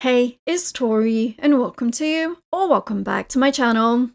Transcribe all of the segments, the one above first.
Hey, it's Tori, and welcome to, or welcome back to my channel.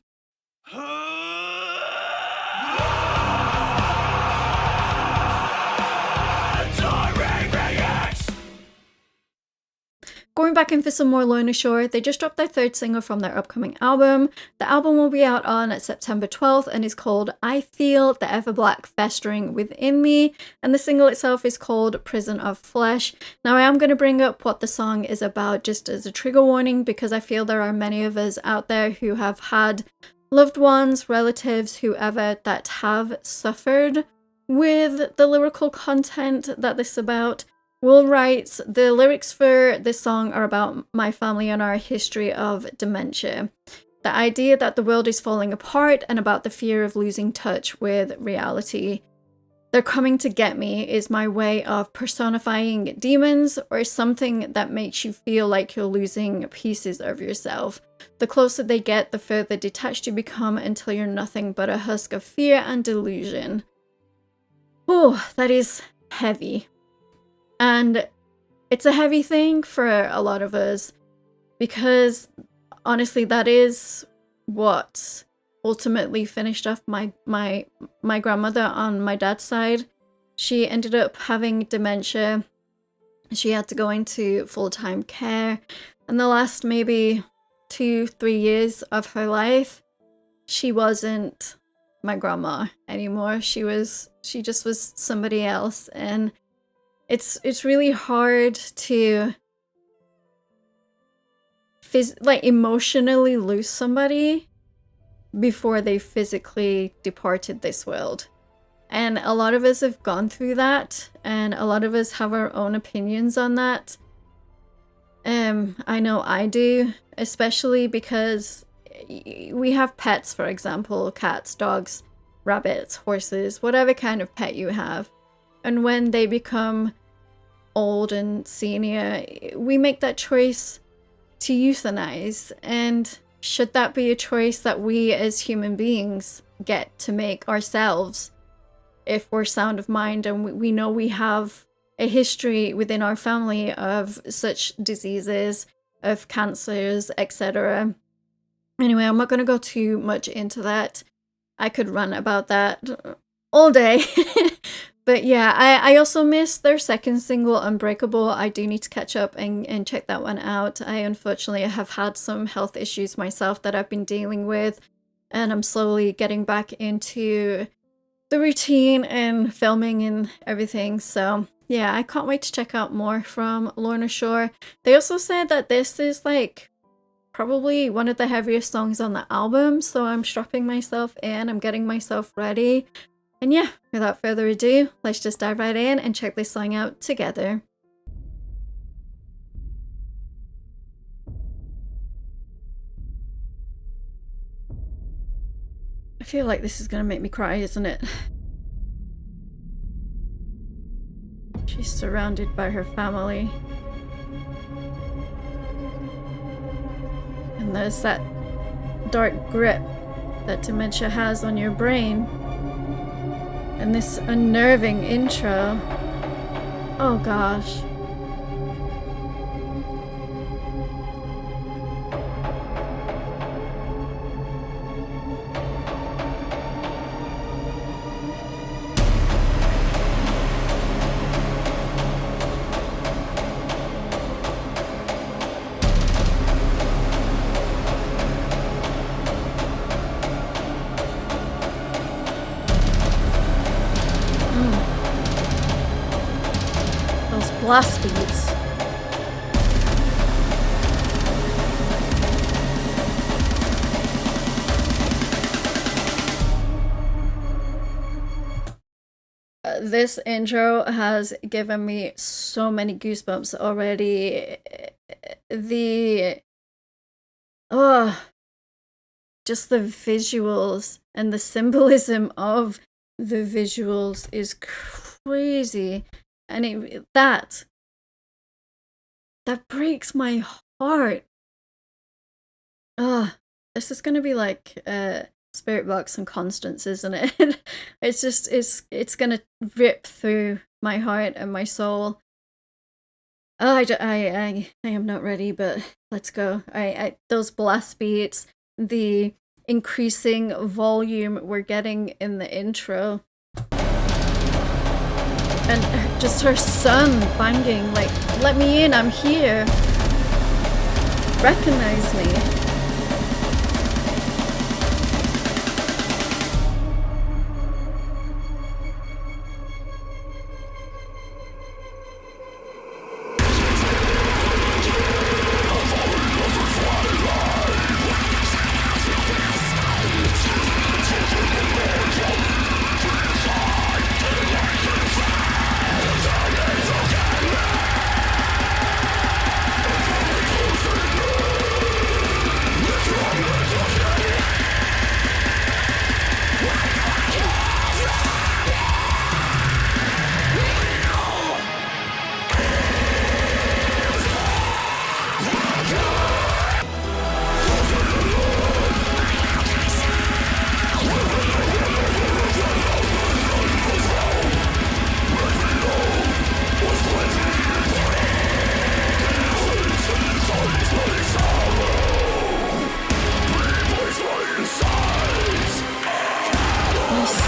Going back in for some more Lorna. They just dropped their third single from their upcoming album. The album will be out on September 12th and is called I Feel the Ever Black Festering Within Me, and the single itself is called Prison of Flesh. Now I am going to bring up what the song is about just as a trigger warning, because I feel there are many of us out there who have had loved ones, relatives, whoever, that have suffered with the lyrical content that this is about. Will writes, the lyrics for this song are about my family and our history of dementia. The idea that the world is falling apart and about the fear of losing touch with reality. They're coming to get me is my way of personifying demons or something that makes you feel like you're losing pieces of yourself. The closer they get, the further detached you become until you're nothing but a husk of fear and delusion. Oh, that is heavy. And it's a heavy thing for a lot of us because honestly, that is what ultimately finished off my grandmother on my dad's side. She ended up having dementia. She had to go into full-time care, and the last maybe 2-3 years of her life, she wasn't my grandma anymore. She just was somebody else, and it's really hard to emotionally lose somebody before they physically departed this world. And a lot of us have gone through that, and a lot of us have our own opinions on that. I know I do, especially because we have pets, for example, cats, dogs, rabbits, horses, whatever kind of pet you have. And when they become old and senior, we make that choice to euthanize. And should that be a choice that we as human beings get to make ourselves if we're sound of mind and we know we have a history within our family of such diseases, of cancers, etc. Anyway, I'm not going to go too much into that. I could rant about that all day. But yeah, I also missed their second single, Unbreakable. I do need to catch up and check that one out. I unfortunately have had some health issues myself that I've been dealing with, and I'm slowly getting back into the routine and filming and everything. So yeah, I can't wait to check out more from Lorna. They also said that this is like probably one of the heaviest songs on the album, so I'm strapping myself in, I'm getting myself ready. And yeah, without further ado, let's just dive right in and check this song out together. I feel like this is gonna make me cry, isn't it? She's surrounded by her family. And there's that dark grip that dementia has on your brain. And this unnerving intro. Oh gosh. Blast beats. This intro has given me so many goosebumps already. Just the visuals and the symbolism of the visuals is crazy. And that breaks my heart. This is gonna be like Spirit Box and Constance, isn't it? It's gonna rip through my heart and my soul. Oh, I am not ready, but let's go. Those blast beats, the increasing volume we're getting in the intro, and just her son banging like, "Let me in, I'm here. Recognize me."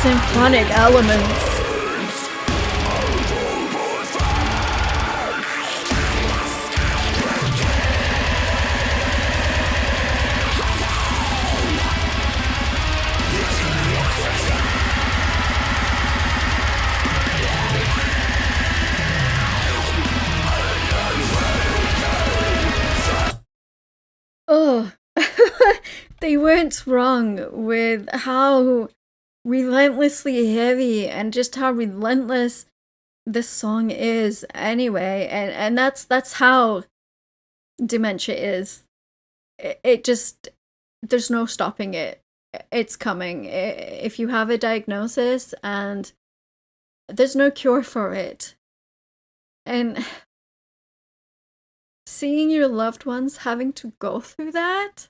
Symphonic elements. Oh, they weren't wrong with how relentlessly heavy and just how relentless this song is anyway, and that's how dementia is. It just, there's no stopping it. It's coming. If you have a diagnosis, and there's no cure for it, and seeing your loved ones having to go through that,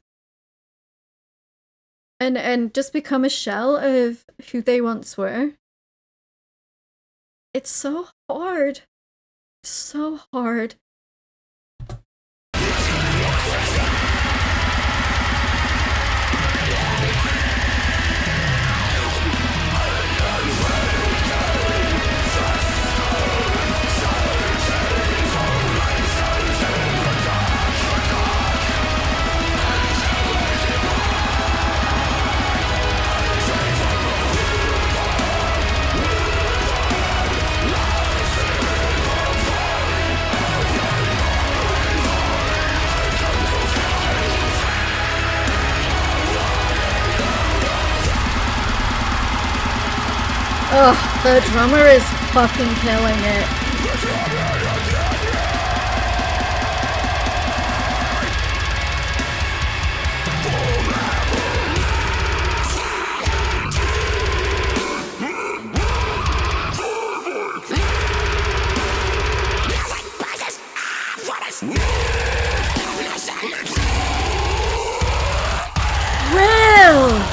and just become a shell of who they once were, it's so hard. So hard. Ugh, the drummer is fucking killing it. Well,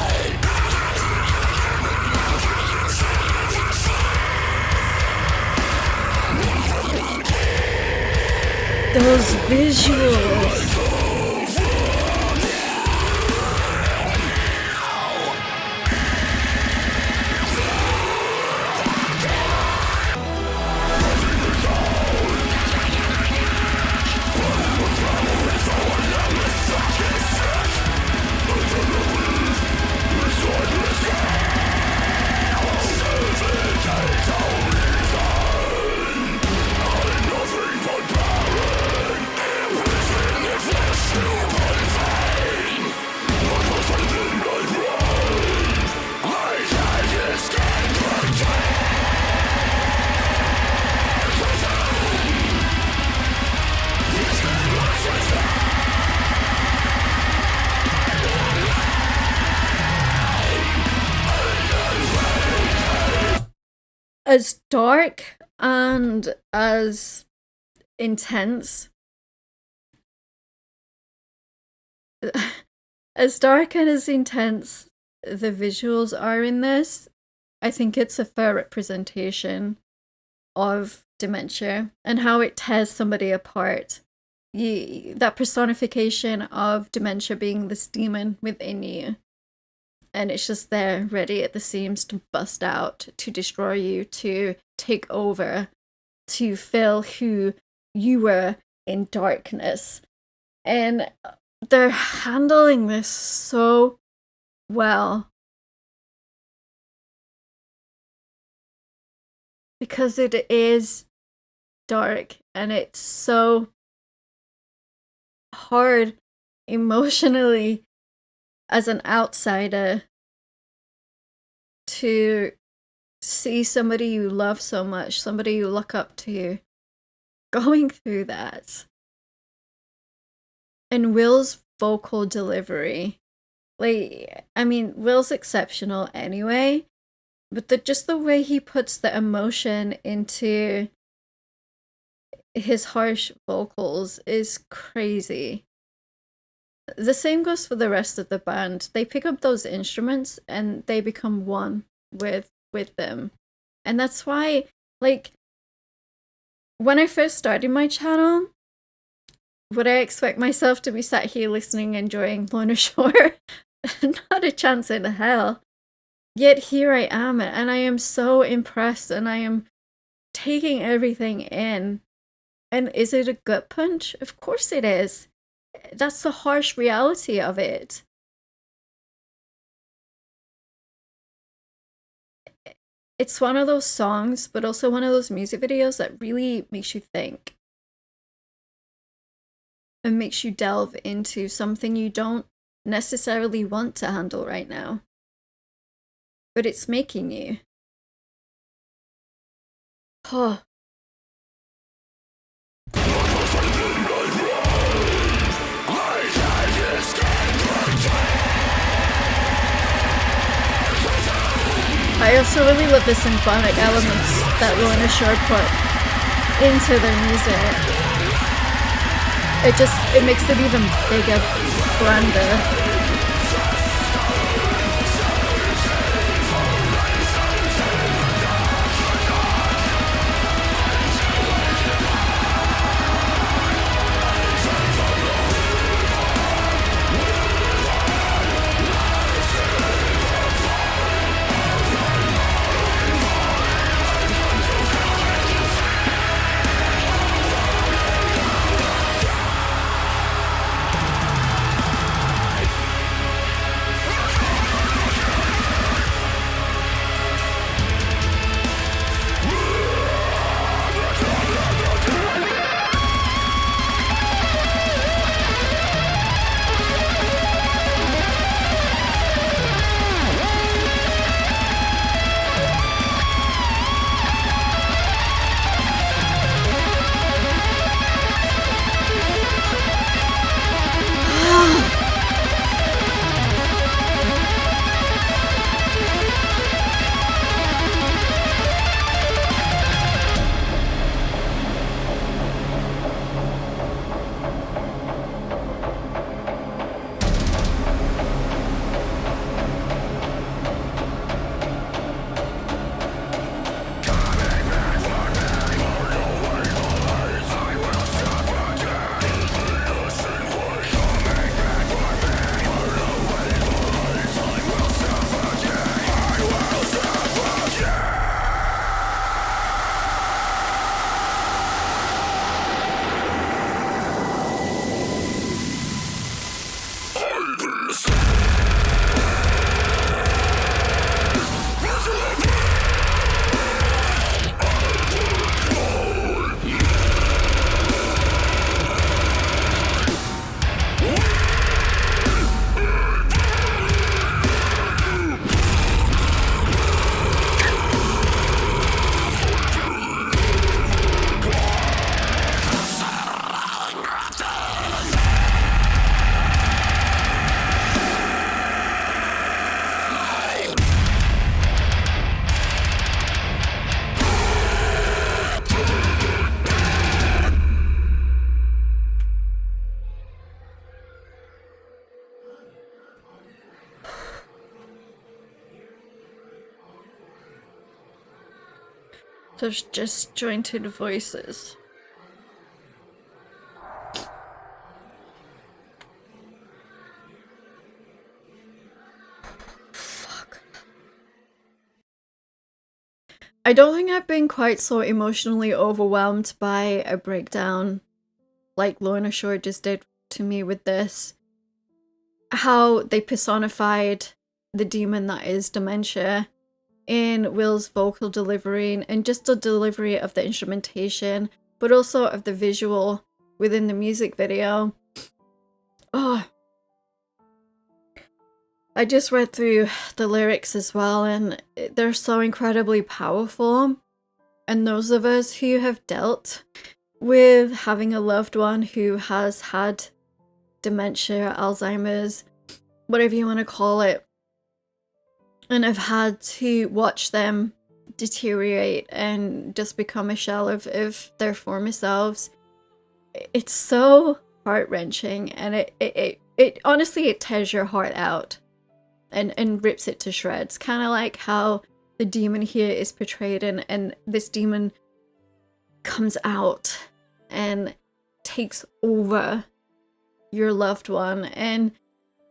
those visuals. As dark and as intense, as dark and as intense the visuals are in this, I think it's a fair representation of dementia and how it tears somebody apart. That personification of dementia being this demon within you. And it's just there, ready at the seams to bust out, to destroy you, to take over, to fill who you were in darkness. And they're handling this so well. Because it is dark and it's so hard emotionally as an outsider to see somebody you love so much, somebody you look up to, going through that. And Will's vocal delivery, like, I mean, Will's exceptional anyway, but just the way he puts the emotion into his harsh vocals is crazy. The same goes for the rest of the band. They pick up those instruments and they become one with them. And that's why, like, when I first started my channel, would I expect myself to be sat here listening, enjoying Lorna Shore? Not a chance in hell. Yet here I am, and I am so impressed, and I am taking everything in. And is it a gut punch? Of course it is. That's the harsh reality of it. It's one of those songs, but also one of those music videos that really makes you think. And makes you delve into something you don't necessarily want to handle right now. But it's making you. Oh. I also really love the symphonic elements that Lorna Shore put into their music. It makes it even bigger, grander. Those disjointed voices. Fuck. I don't think I've been quite so emotionally overwhelmed by a breakdown like Lorna Shore just did to me with this. How they personified the demon that is dementia in Will's vocal delivery and just the delivery of the instrumentation, but also of the visual within the music video. Oh, I just read through the lyrics as well, and they're so incredibly powerful. And those of us who have dealt with having a loved one who has had dementia, Alzheimer's, whatever you want to call it, and have had to watch them deteriorate and just become a shell of their former selves, it's so heart-wrenching, and it honestly, it tears your heart out and rips it to shreds. Kind of like how the demon here is portrayed, and this demon comes out and takes over your loved one. And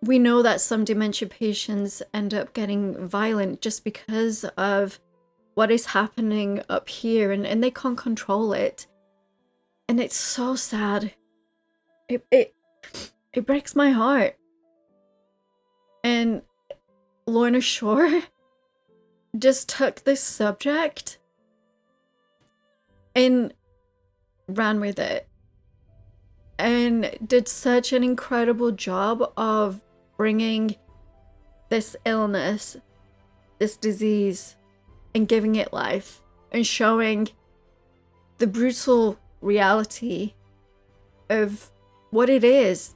we know that some dementia patients end up getting violent just because of what is happening up here, and they can't control it. And it's so sad. It breaks my heart. And Lorna Shore just took this subject and ran with it, and did such an incredible job of bringing this illness, this disease, and giving it life, and showing the brutal reality of what it is.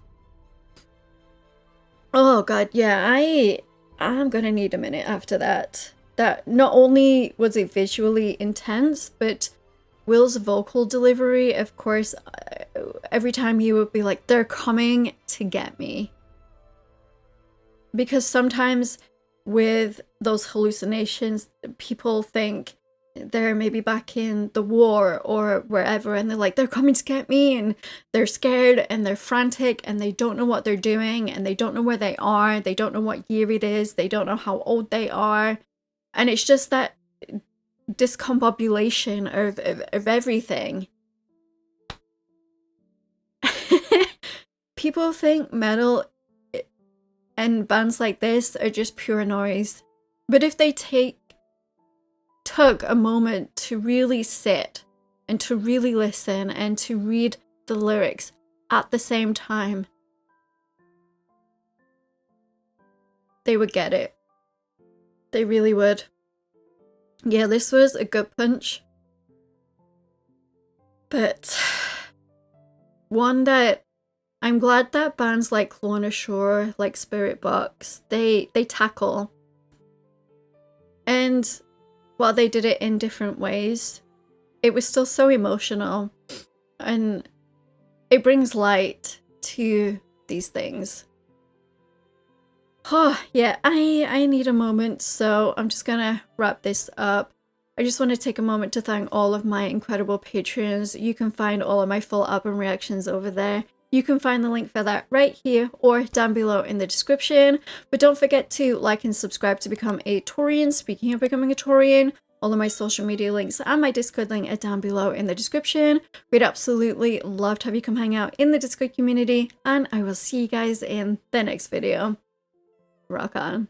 Oh god, yeah, I'm gonna need a minute after that. That not only was it visually intense, but Will's vocal delivery, of course, every time he would be like, they're coming to get me. Because sometimes with those hallucinations, people think they're maybe back in the war or wherever, and they're like, they're coming to get me, and they're scared and they're frantic and they don't know what they're doing, and they don't know where they are, they don't know what year it is, they don't know how old they are, and it's just that discombobulation of everything. People think metal and bands like this are just pure noise, but if they took a moment to really sit and to really listen and to read the lyrics at the same time, they would get it. They really would. Yeah, this was a good punch, but one that I'm glad that bands like Lorna Shore, like Spirit Box, they tackle. And while they did it in different ways, it was still so emotional, and it brings light to these things. Oh, yeah, I need a moment, so I'm just gonna wrap this up. I just want to take a moment to thank all of my incredible patrons. You can find all of my full album reactions over there. You can find the link for that right here or down below in the description. But don't forget to like and subscribe to become a Taurian. Speaking of becoming a Taurian, all of my social media links and my Discord link are down below in the description. We'd absolutely love to have you come hang out in the Discord community, and I will see you guys in the next video. Rock on.